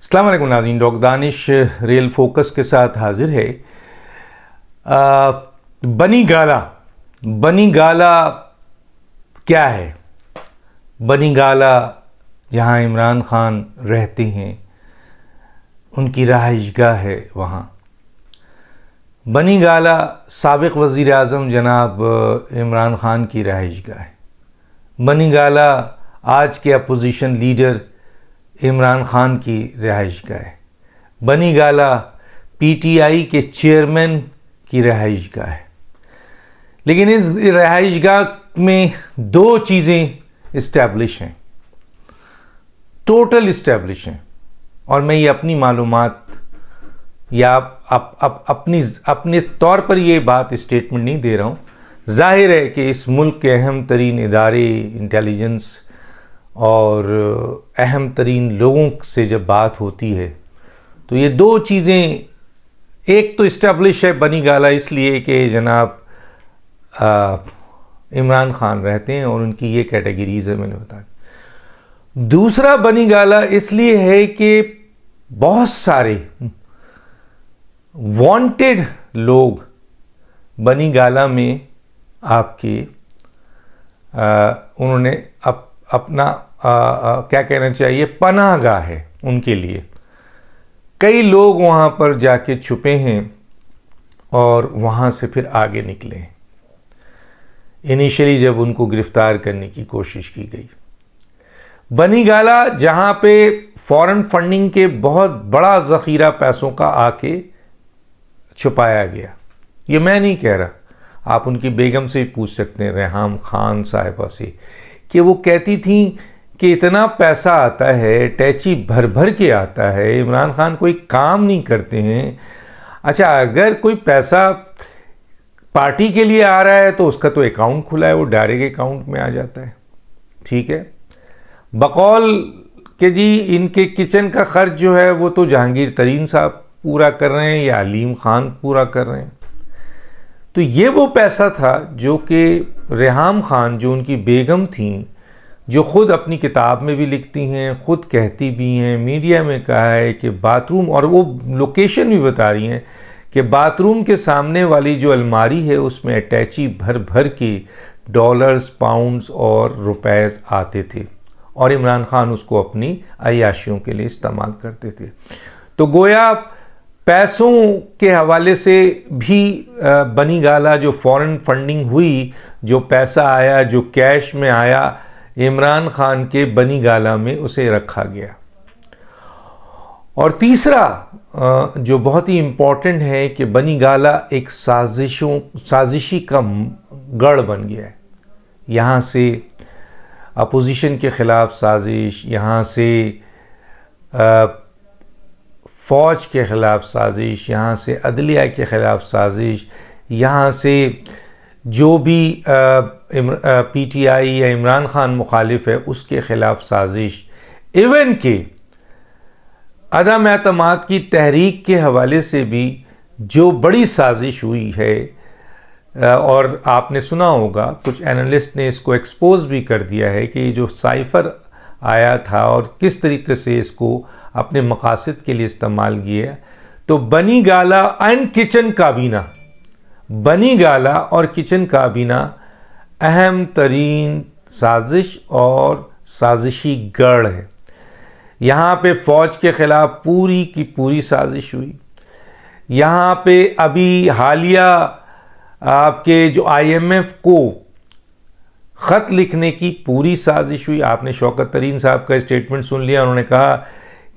अस्सलाम वालेकुम नाज़रीन, डॉक्टर दानिश रियल फोकस के साथ हाजिर है। बनी गाला क्या है? बनी गाला जहाँ इमरान खान रहते हैं, उनकी रहाइशगाह है। वहाँ बनी गाला साबिक़ वज़ीर आज़म जनाब इमरान खान की रहाइशगाह है। बनी गाला आज के अपोजिशन लीडर इमरान खान की रहाइशगाह है। बनी गाला पीटीआई के चेयरमैन की रहाइशगाह है। लेकिन इस रहाइशगाह में दो चीज़ें इस्टेब्लिश हैं, टोटल इस्टेब्लिश हैं। और मैं ये अपनी मालूमात या अपने तौर पर ये बात स्टेटमेंट नहीं दे रहा हूँ। जाहिर है कि इस मुल्क के अहम तरीन इदारे इंटेलिजेंस और अहम तरीन लोगों से जब बात होती है तो ये दो चीज़ें, एक तो इस्टेब्लिश है बनी गाला इसलिए कि जनाब इमरान खान रहते हैं और उनकी ये कैटेगरीज है, मैंने बताया। दूसरा बनी गाला इसलिए है कि बहुत सारे वांटेड लोग बनी गाला में आपके उन्होंने अपना क्या कहना चाहिए, पनाहगाह है उनके लिए। कई लोग वहाँ पर जाके छुपे हैं और वहाँ से फिर आगे निकले हैं। इनिशियली जब उनको गिरफ्तार करने की कोशिश की गई, बनी गाला जहाँ पे फॉरेन फंडिंग के बहुत बड़ा ज़ख़ीरा पैसों का आके छुपाया गया। ये मैं नहीं कह रहा, आप उनकी बेगम से पूछ सकते हैं, रेहाम खान साहिबा से, कि वो कहती थी कि इतना पैसा आता है, टैची भर भर के आता है, इमरान खान कोई काम नहीं करते हैं। अच्छा, अगर कोई पैसा पार्टी के लिए आ रहा है तो उसका तो अकाउंट खुला है, वो डायरेक्ट अकाउंट में आ जाता है। ठीक है, बकौल के जी इनके किचन का खर्च जो है वो तो जहांगीर तरीन साहब पूरा कर रहे हैं या अलीम खान पूरा कर रहे हैं। तो ये वो पैसा था जो कि रेहाम खान, जो उनकी बेगम थी, जो ख़ुद अपनी किताब में भी लिखती हैं, ख़ुद कहती भी हैं, मीडिया में कहा है कि बाथरूम, और वो लोकेशन भी बता रही हैं कि बाथरूम के सामने वाली जो अलमारी है उसमें अटैची भर भर के डॉलर्स, पाउंड्स और रुपए आते थे और इमरान खान उसको अपनी अय्याशियों के लिए इस्तेमाल करते थे। तो गोया पैसों के हवाले से भी बनी गाला, जो फॉरेन फंडिंग हुई, जो पैसा आया, जो कैश में आया, इमरान खान के बनी गाला में उसे रखा गया। और तीसरा जो बहुत ही इम्पोर्टेंट है कि बनी गाला एक साजिशी का गढ़ बन गया है। यहाँ से अपोजिशन के ख़िलाफ़ साजिश, यहाँ से फ़ौज के ख़िलाफ़ साजिश, यहाँ से अदलिया के ख़िलाफ़ साजिश, यहाँ से जो भी पीटीआई या इमरान खान मुखालिफ है उसके ख़िलाफ़ साजिश, इवन के अदम एतमाद की तहरीक के हवाले से भी जो बड़ी साजिश हुई है। और आपने सुना होगा कुछ एनालिस्ट ने इसको एक्सपोज भी कर दिया है कि जो साइफ़र आया था और किस तरीके से इसको अपने मकासद के लिए इस्तेमाल किया। तो बनी गाला एंड किचन काबीना, बनी गाला और किचन काबीना अहम तरीन साजिश और साजिशी गढ़ है। यहाँ पे फ़ौज के ख़िलाफ़ पूरी की पूरी साजिश हुई। यहाँ पे अभी हालिया आपके जो IMF को ख़त लिखने की पूरी साजिश हुई। आपने शौकत तरीन साहब का स्टेटमेंट सुन लिया, उन्होंने कहा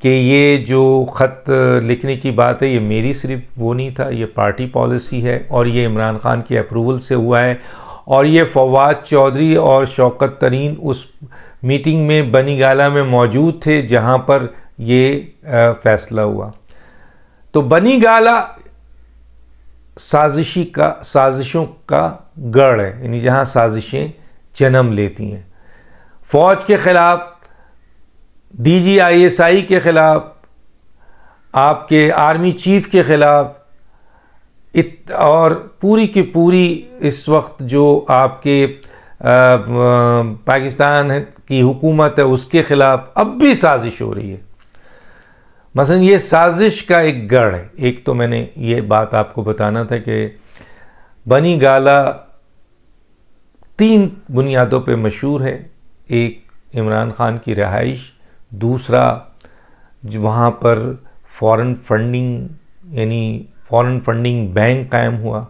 कि ये जो ख़त लिखने की बात है ये मेरी सिर्फ वो नहीं था, ये पार्टी पॉलिसी है और ये इमरान खान के अप्रूवल से हुआ है। और ये फवाद चौधरी और शौकत तरीन उस मीटिंग में बनी गाला में मौजूद थे जहाँ पर ये फ़ैसला हुआ। तो बनी गाला साजिशों का गढ़ है, यानी जहाँ साजिशें जन्म लेती हैं। फ़ौज के ख़िलाफ़, DGISI के ख़िलाफ़, आपके आर्मी चीफ के ख़िलाफ़, और पूरी की पूरी इस वक्त जो आपके पाकिस्तान की हुकूमत है उसके ख़िलाफ़ अब भी साजिश हो रही है। मसलन ये साजिश का एक गढ़ है। एक तो मैंने ये बात आपको बताना था कि बनी गाला 3 बुनियादों पे मशहूर है। एक इमरान खान की रिहाइश, दूसरा वहाँ पर फॉरेन फंडिंग यानी फॉरेन फंडिंग बैंक कायम हुआ,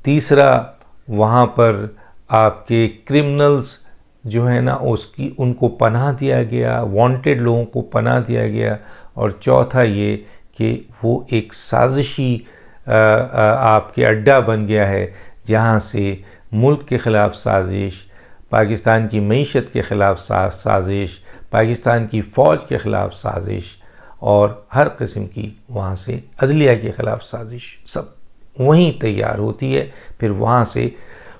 तीसरा वहाँ पर आपके क्रिमिनल्स जो है ना उनको पनाह दिया गया, वांटेड लोगों को पनाह दिया गया, और चौथा ये कि वो एक साजिशी आपके अड्डा बन गया है जहाँ से मुल्क के ख़िलाफ़ साजिश, पाकिस्तान की मईशत के ख़िलाफ़ साजिश, पाकिस्तान की फ़ौज के ख़िलाफ़ साजिश और हर किस्म की वहाँ से अदलिया के ख़िलाफ़ साजिश सब वहीं तैयार होती है। फिर वहाँ से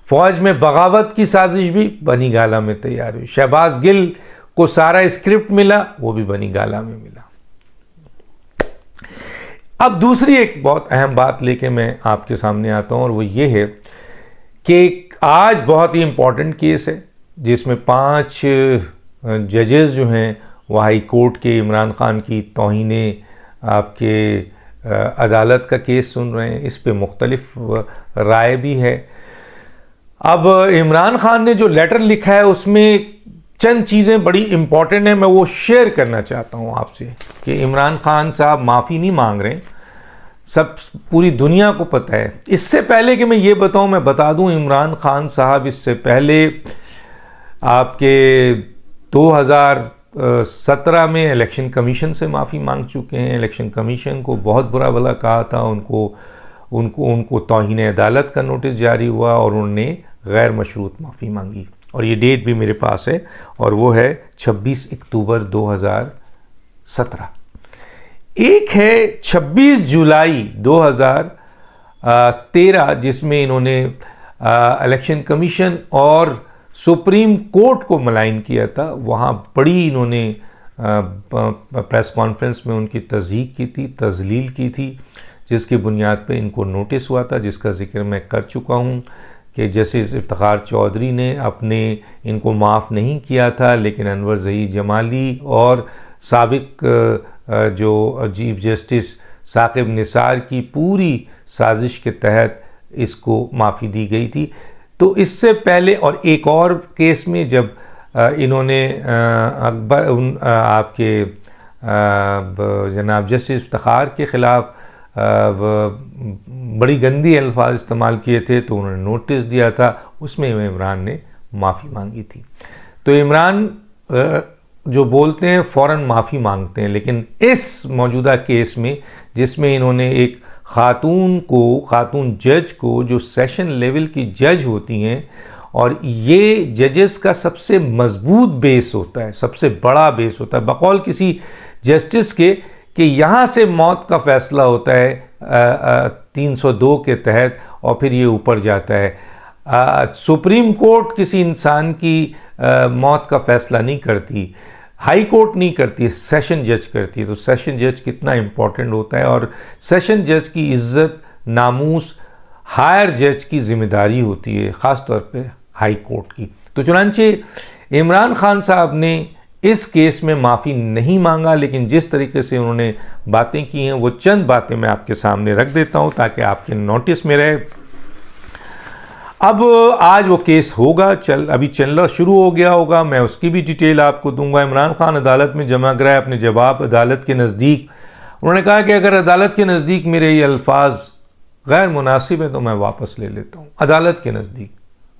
फ़ौज में बगावत की साजिश भी बनी गाला में तैयार हुई। शहबाज गिल को सारा स्क्रिप्ट मिला, वो भी बनी गाला में मिला। अब दूसरी एक बहुत अहम बात लेके मैं आपके सामने आता हूँ और वो ये है कि आज बहुत ही इम्पोर्टेंट केस है जिसमें 5 जजेस जो हैं वो हाई कोर्ट के इमरान खान की तौहीने आपके अदालत का केस सुन रहे हैं। इस पे मुख्तलिफ राय भी है। अब इमरान खान ने जो लेटर लिखा है उसमें चंद चीज़ें बड़ी इम्पॉर्टेंट हैं, मैं वो शेयर करना चाहता हूँ आपसे कि इमरान खान साहब माफ़ी नहीं मांग रहे, सब पूरी दुनिया को पता है। इससे पहले कि मैं ये बताऊँ, मैं बता दूँ इमरान खान साहब इससे पहले आपके 2017 में इलेक्शन कमीशन से माफ़ी मांग चुके हैं। इलेक्शन कमीशन को बहुत बुरा भला कहा था, उनको तौहीन अदालत का नोटिस जारी हुआ और उन्होंने गैर मशरूत माफ़ी मांगी, और ये डेट भी मेरे पास है और वो है 26 अक्टूबर 2017। एक है 26 जुलाई 2013 जिसमें इन्होंने इलेक्शन कमीशन और सुप्रीम कोर्ट को मलाइन किया था। वहाँ बड़ी इन्होंने प्रेस कॉन्फ्रेंस में उनकी तज़हीक की थी, तज़लील की थी, जिसकी बुनियाद पे इनको नोटिस हुआ था, जिसका जिक्र मैं कर चुका हूँ कि जस्टिस इफ्तिखार चौधरी ने इनको माफ़ नहीं किया था, लेकिन अनवर ज़हीर जमाली और साबिक जो चीफ जस्टिस साकिब निसार की पूरी साजिश के तहत इसको माफ़ी दी गई थी। तो इससे पहले और एक और केस में जब इन्होंने आपके जनाब जस्टिस इफ्तिखार के ख़िलाफ़ बड़ी गंदी अल्फाज इस्तेमाल किए थे तो उन्होंने नोटिस दिया था, उसमें इमरान ने माफ़ी मांगी थी। तो इमरान जो बोलते हैं फ़ौरन माफ़ी मांगते हैं, लेकिन इस मौजूदा केस में जिसमें इन्होंने एक खातून जज को जो सेशन लेवल की जज होती हैं, और ये जजेस का सबसे मजबूत बेस होता है, सबसे बड़ा बेस होता है बकौल किसी जस्टिस के कि यहाँ से मौत का फ़ैसला होता है 302 के तहत और फिर ये ऊपर जाता है। सुप्रीम कोर्ट किसी इंसान की मौत का फ़ैसला नहीं करती, हाई कोर्ट नहीं करती, सेशन जज करती है। तो सेशन जज कितना इम्पोर्टेंट होता है, और सेशन जज की इज़्ज़त नामूस हायर जज की ज़िम्मेदारी होती है, ख़ास तौर पे हाई कोर्ट की। तो चुनांचे इमरान खान साहब ने इस केस में माफ़ी नहीं मांगा, लेकिन जिस तरीके से उन्होंने बातें की हैं वो चंद बातें मैं आपके सामने रख देता हूं ताकि आपके नोटिस में रहे। अब आज वो केस होगा, अभी चलना शुरू हो गया होगा, मैं उसकी भी डिटेल आपको दूंगा। इमरान खान अदालत में जमा कराए अपने जवाब अदालत के नज़दीक। उन्होंने कहा कि अगर अदालत के नज़दीक मेरे ये अल्फाज गैर मुनासिब है तो मैं वापस ले लेता हूँ। अदालत के नज़दीक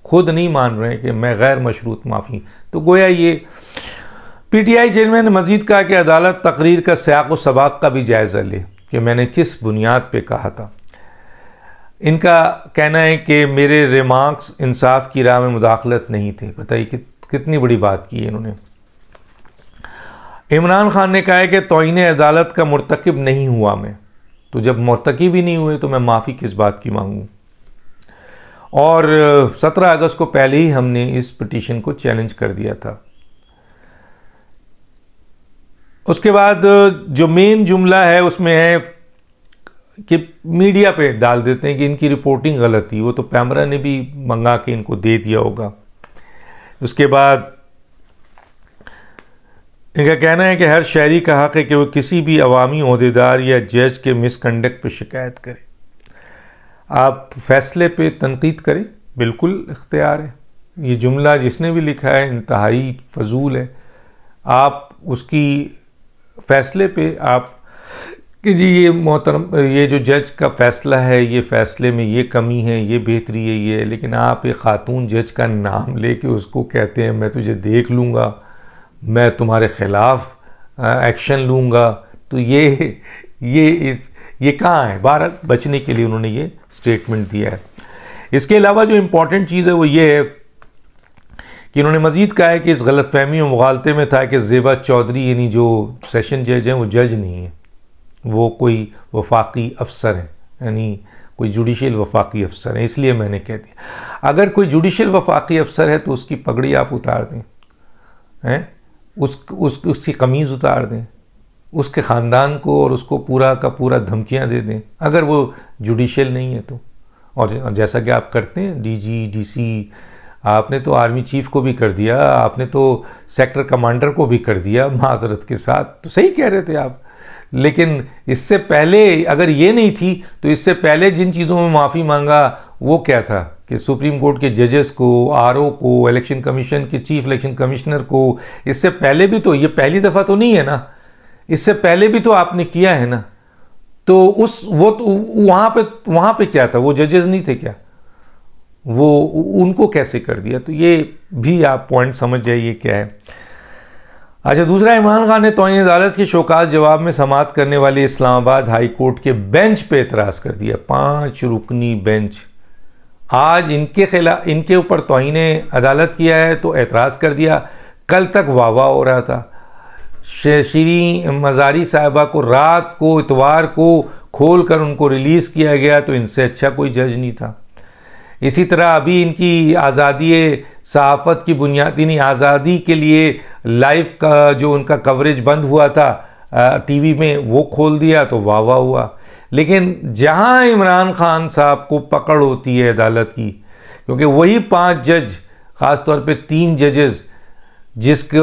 खुद नहीं मान रहे कि मैं गैर मशरूत माफ़ी। तो गोया ये पीटीआई चेयरमैन ने मजीद कहा कि अदालत तकरीर का सियाक़ व सबाक़ का भी जायज़ा ले कि मैंने किस बुनियाद पे कहा था। इनका कहना है कि मेरे रिमार्क्स इंसाफ की राह में मुदाखलत नहीं थे। बताइए कितनी बड़ी बात की है इन्होंने। इमरान खान ने कहा है कि तौहीन अदालत का मुर्तकिब नहीं हुआ मैं, तो जब मुर्तकिब ही नहीं हुए तो मैं माफ़ी किस बात की मांगूँ। और 17 अगस्त को पहले ही हमने इस पिटीशन को चैलेंज कर दिया था। उसके बाद जो मेन जुमला है उसमें है कि मीडिया पे डाल देते हैं कि इनकी रिपोर्टिंग गलत थी, वो तो पैमरा ने भी मंगा के इनको दे दिया होगा। उसके बाद इनका कहना है कि हर शहरी का हक़ है कि वो किसी भी अवामी ओहदेदार या जज के मिसकंडक्ट पे शिकायत करे। आप फैसले पे तनकीद करें, बिल्कुल इख्तियार है। ये जुमला जिसने भी लिखा है इंतहाई फजूल है। आप उसकी फ़ैसले पे आप कि जी ये मोहतरम, ये जो जज का फ़ैसला है, ये फ़ैसले में ये कमी है, ये बेहतरी है, ये है, लेकिन आप एक ख़ातून जज का नाम लेके उसको कहते हैं मैं तुझे देख लूँगा, मैं तुम्हारे ख़िलाफ़ एक्शन लूँगा, तो ये कहाँ है? भारत बचने के लिए उन्होंने ये स्टेटमेंट दिया है। इसके अलावा जो इम्पॉर्टेंट चीज़ है वो ये है कि उन्होंने मज़ीद कहा है कि इस गलतफहमी और मुगालते में था कि ज़ेबा चौधरी यानी जो सेशन जज हैं वो जज नहीं है, वो कोई वफाकी अफसर है, यानी कोई जुडिशल वफाकी अफसर है। इसलिए मैंने कह दिया अगर कोई जुडिशल वफाकी अफसर है तो उसकी पगड़ी आप उतार दें, हैं, उसकी कमीज़ उतार दें, उसके ख़ानदान को और उसको पूरा का पूरा धमकियां दे दें अगर वो जुडिशल नहीं है तो। और जैसा कि आप करते हैं डीजी डीसी, आपने तो आर्मी चीफ को भी कर दिया, आपने तो सेक्टर कमांडर को भी कर दिया माजरत के साथ, तो सही कह रहे थे आप। लेकिन इससे पहले अगर ये नहीं थी तो इससे पहले जिन चीज़ों में माफ़ी मांगा वो क्या था कि सुप्रीम कोर्ट के जजेस को, आरओ को, इलेक्शन कमीशन के चीफ इलेक्शन कमिश्नर को, इससे पहले भी तो, ये पहली दफ़ा तो नहीं है ना, इससे पहले भी तो आपने किया है ना। तो वहाँ पे क्या था? वो जजेस नहीं थे क्या? वो उनको कैसे कर दिया? तो ये भी आप पॉइंट समझ जाइए क्या है। अच्छा, दूसरा, इमरान खान ने तौहीन अदालत के शोकाज जवाब में समाअत करने वाले इस्लामाबाद हाई कोर्ट के बेंच पे एतराज़ कर दिया। 5 रुकनी बेंच आज इनके ऊपर तौहीन अदालत किया है तो एतराज़ कर दिया। कल तक वाह हो रहा था। श्री मज़ारी साहिबा को रात को इतवार को खोल कर उनको रिलीज़ किया गया, तो इनसे अच्छा कोई जज नहीं था। इसी तरह अभी इनकी आज़ादी सहाफ़त की बुनियादी नहीं, आज़ादी के लिए लाइव का जो उनका कवरेज बंद हुआ था टीवी में, वो खोल दिया तो वाह हुआ। लेकिन जहां इमरान खान साहब को पकड़ होती है अदालत की, क्योंकि वही 5 जज, ख़ास तौर पे 3 जजेस जिसके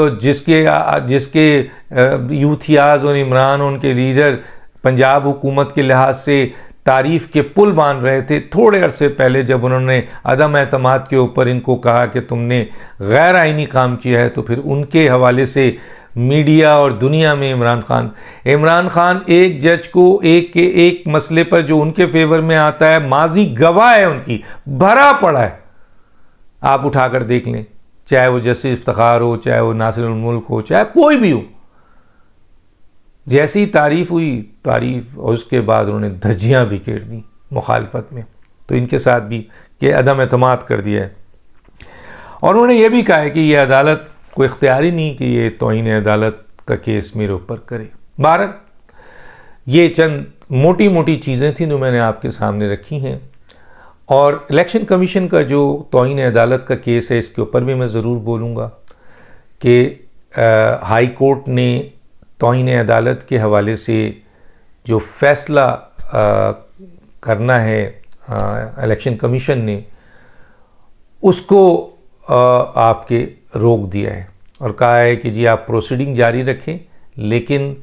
यूथियाज और इमरान उनके लीडर पंजाब हुकूमत के लिहाज से तारीफ़ के पुल बांध रहे थे, थोड़े अरसे पहले जब उन्होंने अदम एतमाद के ऊपर इनको कहा कि तुमने गैर आइनी काम किया है, तो फिर उनके हवाले से मीडिया और दुनिया में इमरान खान एक जज को एक मसले पर जो उनके फेवर में आता है, माजी गवाह है, उनकी भरा पड़ा है। आप उठाकर देख लें, चाहे वो जस्टिस इफ्तिखार हो, चाहे वो नासिरुल मुल्क हो, चाहे कोई भी हो, जैसी तारीफ़ हुई और उसके बाद उन्होंने धज्जियाँ भी घेर दी मुखालफत में। तो इनके साथ भी कि अदम एतमाद कर दिया है। और उन्होंने ये भी कहा है कि ये अदालत को इख्तियारी नहीं कि ये तौहीन अदालत का केस मेरे ऊपर करे। बहरहाल ये चंद मोटी मोटी चीज़ें थी जो मैंने आपके सामने रखी हैं। और इलेक्शन कमीशन का जो तौहीन अदालत का केस है, इसके ऊपर भी मैं ज़रूर बोलूँगा कि हाई कोर्ट ने तौहीन अदालत के हवाले से जो फ़ैसला करना है इलेक्शन कमीशन ने, उसको आपके रोक दिया है और कहा है कि जी आप प्रोसीडिंग जारी रखें, लेकिन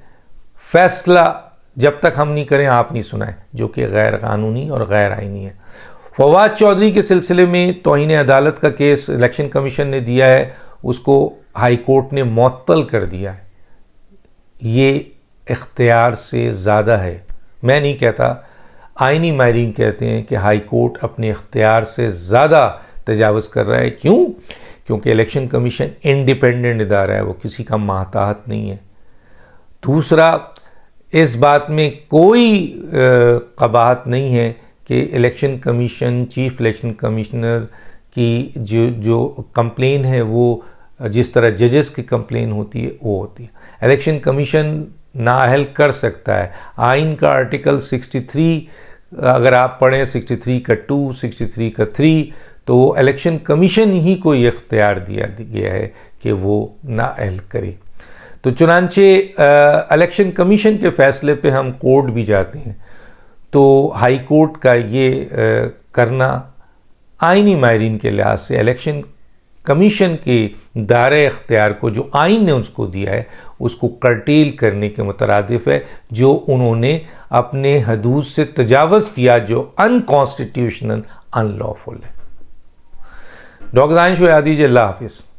फ़ैसला जब तक हम नहीं करें आप नहीं सुनाएं, जो कि गैर कानूनी और गैर आइनी है। फवाद चौधरी के सिलसिले में तौहीन अदालत का केस इलेक्शन कमीशन ने दिया है, उसको हाई कोर्ट ने मुअत्तल कर दिया है। ये इख्तियार से ज़्यादा है। मैं नहीं कहता, आइनी माहिरीन कहते हैं कि हाई कोर्ट अपने इख्तियार से ज़्यादा तजावुज़ कर रहा है। क्यों? क्योंकि इलेक्शन कमीशन इंडिपेंडेंट इदारा है, वो किसी का माहताहत नहीं है। दूसरा, इस बात में कोई कबाहत नहीं है कि election commission, chief election commissioner की जो कंप्लेन है वो जिस तरह जजेस की कंप्लेन होती है वो होती है। इलेक्शन कमीशन नाअहल कर सकता है। आइन का आर्टिकल 63 अगर आप पढ़ें, 63 का 2, 63 का 3, तो इलेक्शन कमीशन ही को ये इख्तियार दिया गया है कि वो नाअहल करे। तो चुनांचे इलेक्शन कमीशन के फ़ैसले पे हम कोर्ट भी जाते हैं, तो हाई कोर्ट का ये करना आइनी माहिरीन के लिहाज से, इलेक्शन कमीशन के दायरे इख्तियार को जो आइन ने उसको दिया है उसको कर्टेल करने के मुतरादिफ है, जो उन्होंने अपने हदूद से तजावज़ किया, जो अनकॉन्स्टिट्यूशनल, अनलॉफुल है। डॉक्टर दानिश यादी, अल्लाह हाफिज़।